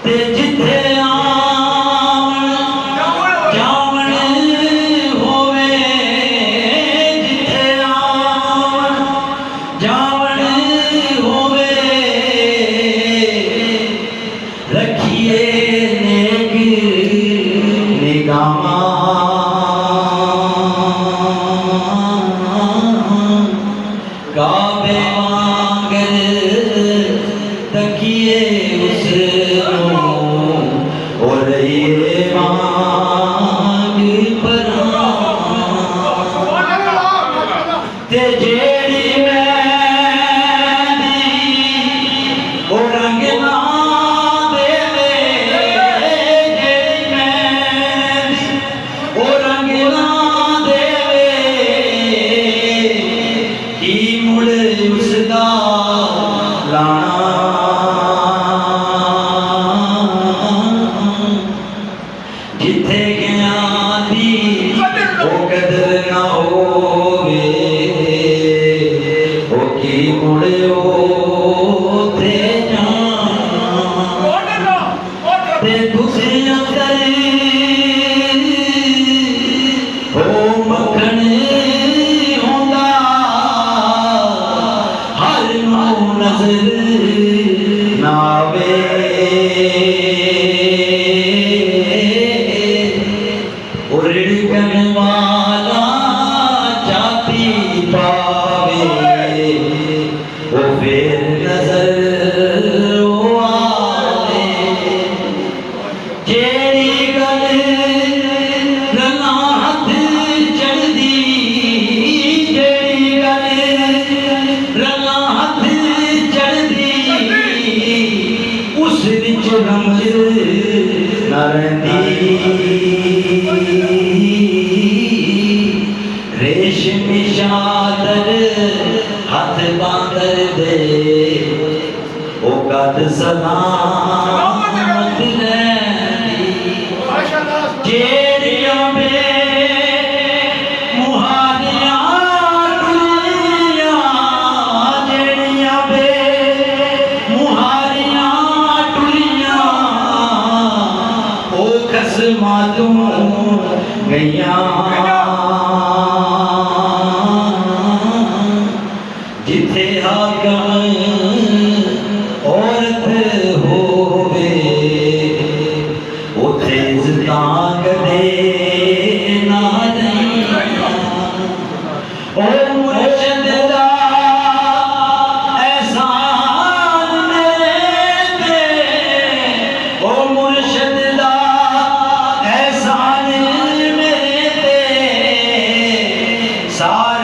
जिथे जावण होवे, जिथे जावण होवे, रखिए नेक निगाह काबे वांगर तकिए उस और ये मांग पर ते जेड़ी मैंदी ओ रंग ना देवे, जेड़ी मैंदी ओ रंग ना देवे, की मुड़ उसदा लाना जिथे गया दी ओ कदर ना होवे, ओ की मुड़े ओथे जाना ते तुसी अंदर हो मखन होंदा हर नू नजर ना आवे, रिड़कन वाला जाती पावे, वो फिर नजर आवे, जेड़ी गल रना हथ चढ़दी, जेड़ी गल रना हथ चढ़दी, उस विच रमज न रहिंदी, रेशमी चादर हाथ बांदर दे ओ कद सलामत रही, जेड़ियां बे मुहारियां टुरियां, जेड़ियां बे मुहारियां टुरियां, ओ खसमां तू गईयां, जिथे हाकम औरत होवे, उथे इज्जतां कदे ना रहियां, ओ मुर्शद दा एहसान मेरे ते, ओ मुर्शद दा एहसान मेरे ते, सारे